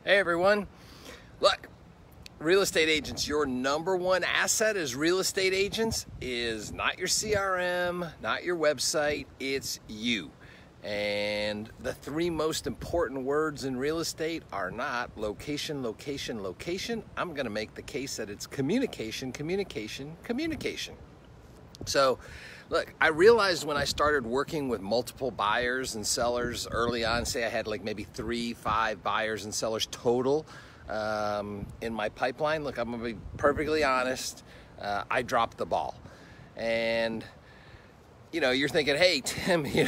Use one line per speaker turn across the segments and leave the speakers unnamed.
Hey everyone, look, real estate agents, your number one asset as real estate agents is not your CRM, not your website, it's you. And the three most important words in real estate are not location, location, location. I'm gonna make the case that it's communication, communication, communication. So look, I realized when I started working with multiple buyers and sellers early on, say I had like maybe 3-5 buyers and sellers total in my pipeline. Look, I'm gonna be perfectly honest, I dropped the ball. And you know, you're thinking, hey Tim, you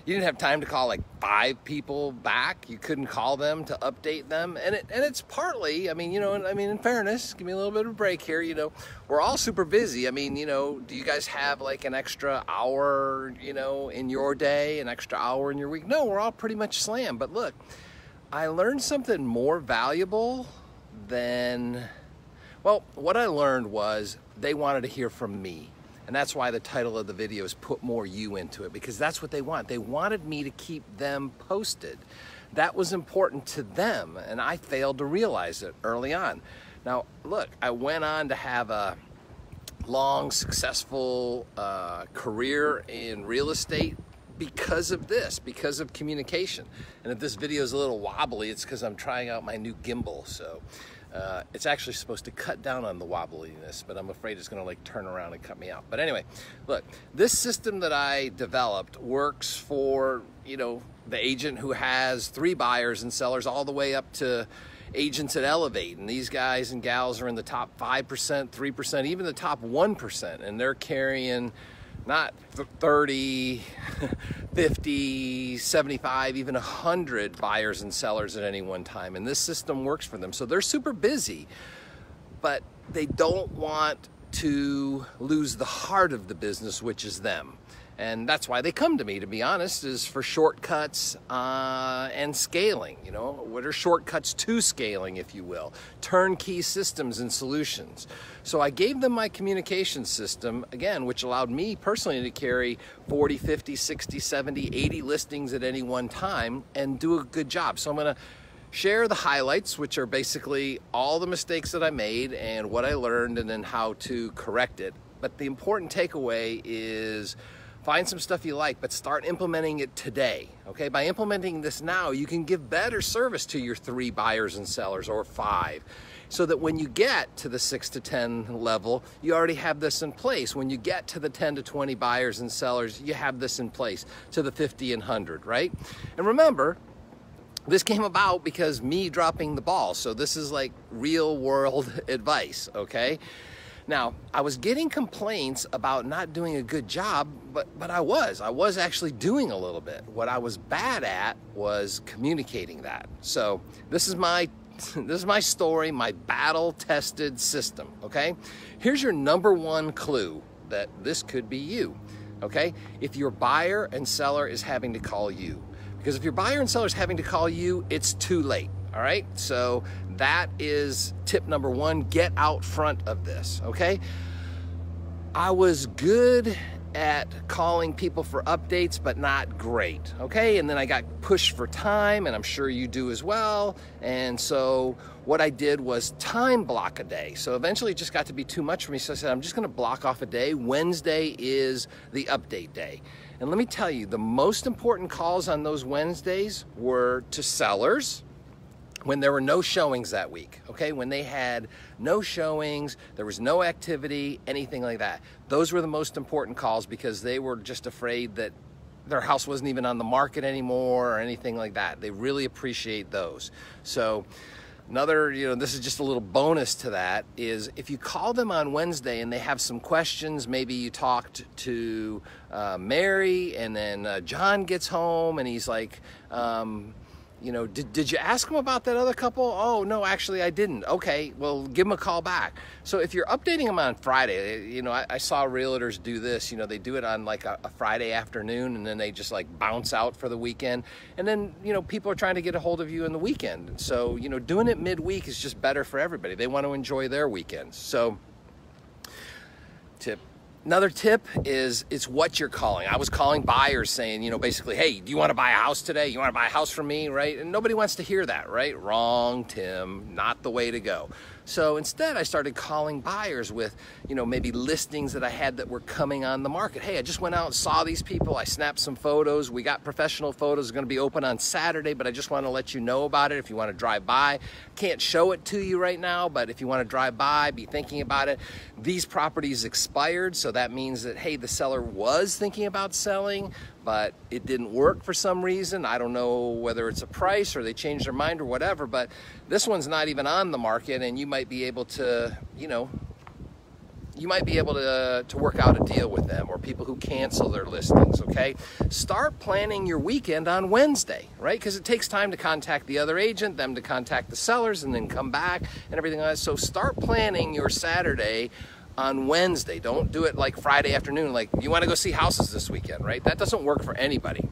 didn't have time to call like 5 people back. You couldn't call them to update them. And it's partly, in fairness, give me a little bit of a break here. We're all super busy. Do you guys have like an extra hour, in your day, an extra hour in your week? No, we're all pretty much slammed. But look, I learned something more valuable than, well, what I learned was they wanted to hear from me. And that's why the title of the video is Put More You Into It, because that's what they want. They wanted me to keep them posted. That was important to them, and I failed to realize it early on. Now, look, I went on to have a long, successful career in real estate because of this, because of communication. And if this video is a little wobbly, it's because I'm trying out my new gimbal. So it's actually supposed to cut down on the wobbliness, but I'm afraid it's gonna like turn around and cut me out. But anyway, look, this system that I developed works for, the agent who has 3 buyers and sellers all the way up to agents at Elevate. And these guys and gals are in the top 5%, 3%, even the top 1%. And they're carrying not 30, 50, 75, even 100 buyers and sellers at any one time. And this system works for them. So they're super busy, but they don't want to lose the heart of the business, which is them. And that's why they come to me, to be honest, is for shortcuts and scaling. What are shortcuts to scaling, if you will? Turnkey systems and solutions. So I gave them my communication system, again, which allowed me personally to carry 40, 50, 60, 70, 80 listings at any one time and do a good job. So I'm gonna share the highlights, which are basically all the mistakes that I made and what I learned and then how to correct it. But the important takeaway is find some stuff you like, but start implementing it today, okay? By implementing this now, you can give better service to your 3 buyers and sellers or 5, so that when you get to the 6 to 10 level, you already have this in place. When you get to the 10 to 20 buyers and sellers, you have this in place, to the 50 and 100, right? And remember, this came about because me dropping the ball. So this is like real world advice, okay? Now, I was getting complaints about not doing a good job, but I was actually doing a little bit. What I was bad at was communicating that. So this is my story, my battle-tested system, okay? Here's your number one clue that this could be you, okay? If your buyer and seller is having to call you. Because if your buyer and seller is having to call you, it's too late. All right, so that is tip number 1, get out front of this, okay? I was good at calling people for updates, but not great, okay? And then I got pushed for time, and I'm sure you do as well. And so what I did was time block a day. So eventually it just got to be too much for me. So I said, I'm just gonna block off a day. Wednesday is the update day. And let me tell you, the most important calls on those Wednesdays were to sellers, when there were no showings that week, okay? When they had no showings, there was no activity, anything like that. Those were the most important calls because they were just afraid that their house wasn't even on the market anymore or anything like that. They really appreciate those. So another, this is just a little bonus to that, is if you call them on Wednesday and they have some questions, maybe you talked to Mary and then John gets home and he's like, did you ask him about that other couple? Oh, no, actually I didn't. Okay, well, give him a call back. So if you're updating them on Friday, I saw realtors do this, they do it on like a Friday afternoon and then they just like bounce out for the weekend. And then, people are trying to get a hold of you in the weekend. So, doing it midweek is just better for everybody. They want to enjoy their weekends. So tip Another tip is it's what you're calling. I was calling buyers saying, basically, hey, do you want to buy a house today? You want to buy a house from me, right? And nobody wants to hear that, right? Wrong, Tim, not the way to go. So instead, I started calling buyers with, maybe listings that I had that were coming on the market. Hey, I just went out and saw these people. I snapped some photos. We got professional photos. Going to be open on Saturday, but I just want to let you know about it if you want to drive by. Can't show it to you right now, but if you want to drive by, be thinking about it. These properties expired, so that means that, hey, the seller was thinking about selling, but it didn't work for some reason. I don't know whether it's a price or they changed their mind or whatever, but this one's not even on the market, and you might be able to, to work out a deal with them, or people who cancel their listings, okay? Start planning your weekend on Wednesday, right? Because it takes time to contact the other agent, them to contact the sellers, and then come back and everything like that. So start planning your Saturday on Wednesday. Don't do it like Friday afternoon, like you want to go see houses this weekend, right? That doesn't work for anybody.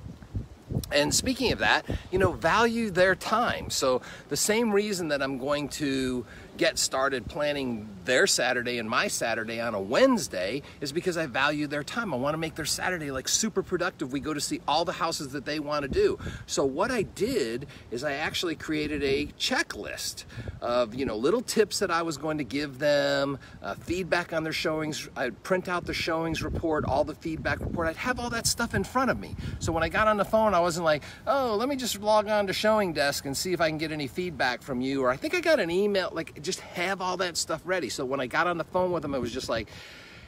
And speaking of that, value their time. So the same reason that I'm going to get started planning their Saturday and my Saturday on a Wednesday is because I value their time. I want to make their Saturday like super productive. We go to see all the houses that they want to do. So what I did is I actually created a checklist of, little tips that I was going to give them, feedback on their showings. I'd print out the showings report, all the feedback report. I'd have all that stuff in front of me. So when I got on the phone, I wasn't like, oh, let me just log on to Showing Desk and see if I can get any feedback from you. Or I think I got an email, like just have all that stuff ready. So when I got on the phone with them, it was just like,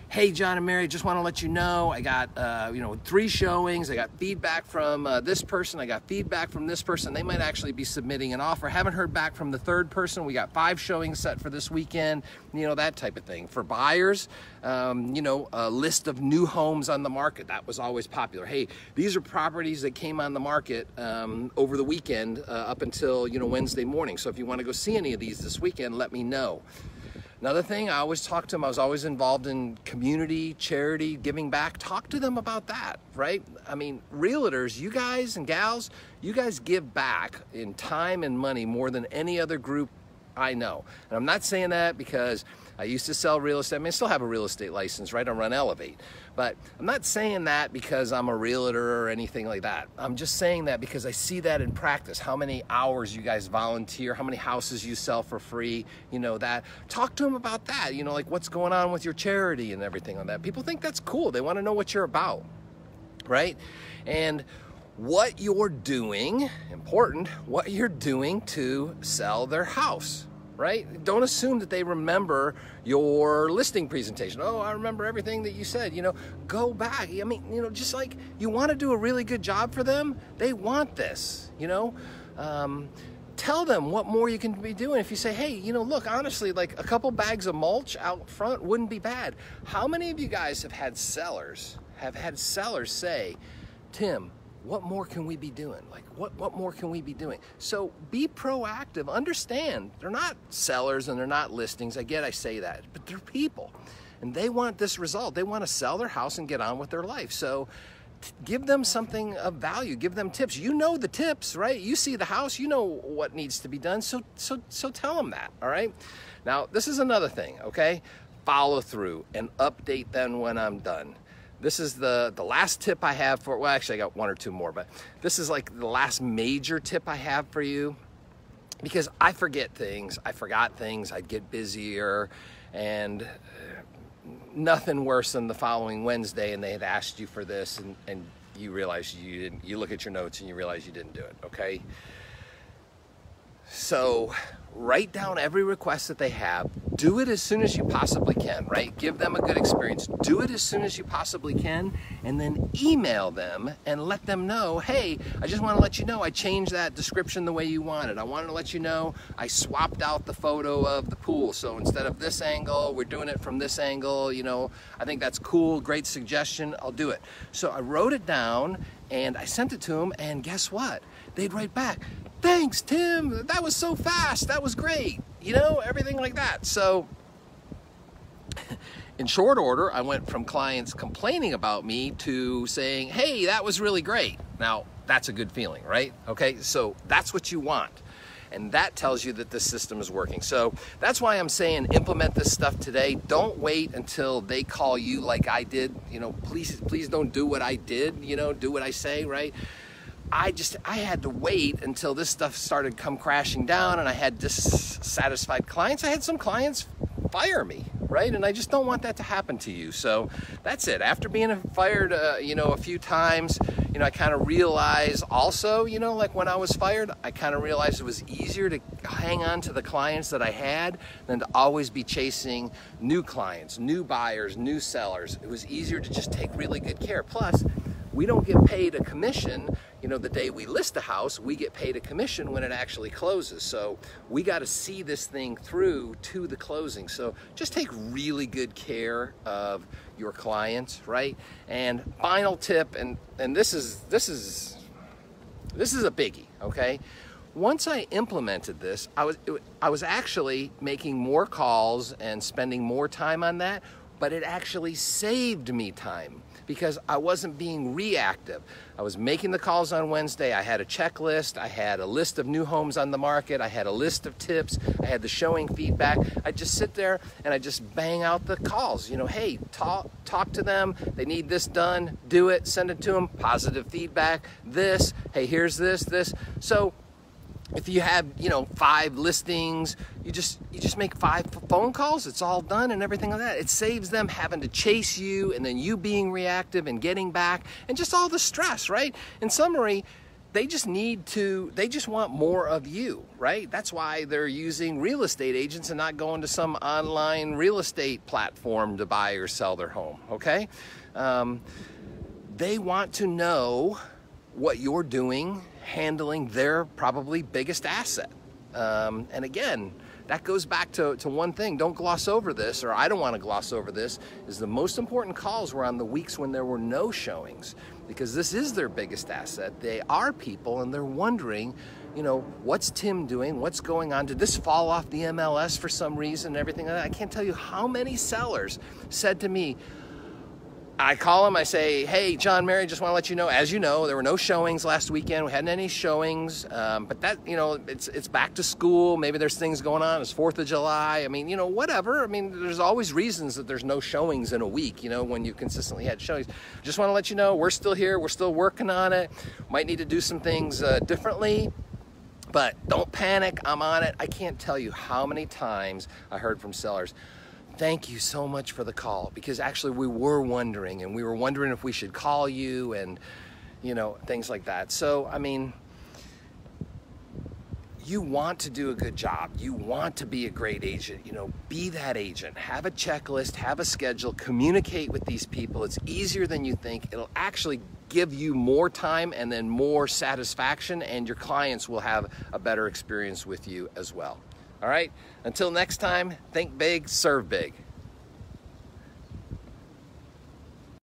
hey, John and Mary, just want to let you know, I got, 3 showings. I got feedback from this person. I got feedback from this person. They might actually be submitting an offer. Haven't heard back from the third person. We got 5 showings set for this weekend, that type of thing. For buyers, a list of new homes on the market. That was always popular. Hey, these are properties that came on the market over the weekend up until, Wednesday morning. So if you want to go see any of these this weekend, let me know. Another thing, I always talk to them, I was always involved in community, charity, giving back. Talk to them about that, right? I mean, realtors, you guys and gals, you guys give back in time and money more than any other group I know. And I'm not saying that because I used to sell real estate. I mean, I still have a real estate license, right? I run Elevate. But I'm not saying that because I'm a realtor or anything like that. I'm just saying that because I see that in practice. How many hours you guys volunteer, how many houses you sell for free, that. Talk to them about that, like what's going on with your charity and everything on that. People think that's cool. They want to know what you're about, right? And what you're doing, important, what you're doing to sell their house, right? Don't assume that they remember your listing presentation. Oh, I remember everything that you said. Go back. I mean, just like you want to do a really good job for them, they want this, Tell them what more you can be doing. If you say, hey, look, honestly, like a couple bags of mulch out front wouldn't be bad. How many of you guys have had sellers say, Tim, what more can we be doing? Like, what more can we be doing? So be proactive. Understand, they're not sellers and they're not listings. I say that, but they're people. And they want this result. They want to sell their house and get on with their life. So give them something of value. Give them tips. You know the tips, right? You see the house. You know what needs to be done. So tell them that, all right? Now, this is another thing, okay? Follow through and update them when I'm done. This is the last tip I have for, well, actually I got 1 or 2 more, but this is like the last major tip I have for you because I forget things. I forgot things. I'd get busier and nothing worse than the following Wednesday and they had asked you for this and you realize you didn't, you look at your notes and you realize you didn't do it, okay? So write down every request that they have. Do it as soon as you possibly can, right? Give them a good experience. Do it as soon as you possibly can, and then email them and let them know, hey, I just want to let you know I changed that description the way you wanted. I wanted to let you know I swapped out the photo of the pool. So instead of this angle, we're doing it from this angle. I think that's cool. Great suggestion. I'll do it. So I wrote it down and I sent it to them, and guess what? They'd write back, thanks, Tim. That was so fast. That was great. Everything like that. So in short order, I went from clients complaining about me to saying, hey, that was really great. Now, that's a good feeling, right? Okay, so that's what you want. and that tells you that the system is working. So that's why I'm saying implement this stuff today. Don't wait until they call you like I did. You know, please don't do what I did, you know, do what I say, right? I had to wait until this stuff started come crashing down, and I had dissatisfied clients. I had some clients fire me, right? And I just don't want that to happen to you. So that's it. After being fired, you know, a few times, you know, I kind of realized also, you know, like when I was fired, I kind of realized it was easier to hang on to the clients that I had than to always be chasing new clients, new buyers, new sellers. It was easier to just take really good care. Plus, we don't get paid a commission, you know, the day we list a house. We get paid a commission when it actually closes. So we got to see this thing through to the closing. So just take really good care of your clients, right? And final tip, and this is a biggie, okay? Once I implemented this, I was actually making more calls and spending more time on that, but it actually saved me time, because I wasn't being reactive. I was making the calls on Wednesday. I had a checklist. I had a list of new homes on the market. I had a list of tips. I had the showing feedback. I just sit there and I just bang out the calls. You know, hey, talk to them. They need this done. Do it. Send it to them. Positive feedback. This. Hey, here's this. So if you have, you know, 5 listings, you just make 5 phone calls. It's all done and everything like that. It saves them having to chase you and then you being reactive and getting back and just all the stress, right? In summary, they just want more of you, right? That's why they're using real estate agents and not going to some online real estate platform to buy or sell their home, okay? They want to know what you're doing, handling their probably biggest asset. And again, that goes back to one thing. Don't gloss over this, or I don't want to gloss over this, is the most important calls were on the weeks when there were no showings, because this is their biggest asset. They are people and they're wondering, you know, what's Tim doing? What's going on? Did this fall off the MLS for some reason and everything like that? I can't tell you how many sellers said to me, I call them, I say, hey, John, Mary, just want to let you know, as you know, there were no showings last weekend. We hadn't any showings, but that, you know, it's back to school. Maybe there's things going on. It's 4th of July. I mean, you know, whatever. I mean, there's always reasons that there's no showings in a week, you know, when you consistently had showings. Just want to let you know, we're still here. We're still working on it. Might need to do some things differently, but don't panic. I'm on it. I can't tell you how many times I heard from sellers, thank you so much for the call, because actually we were wondering if we should call you, and, you know, things like that. So, I mean, you want to do a good job. You want to be a great agent. You know, be that agent. Have a checklist, have a schedule, communicate with these people. It's easier than you think. It'll actually give you more time and then more satisfaction, and your clients will have a better experience with you as well. All right, until next time, think big, serve big.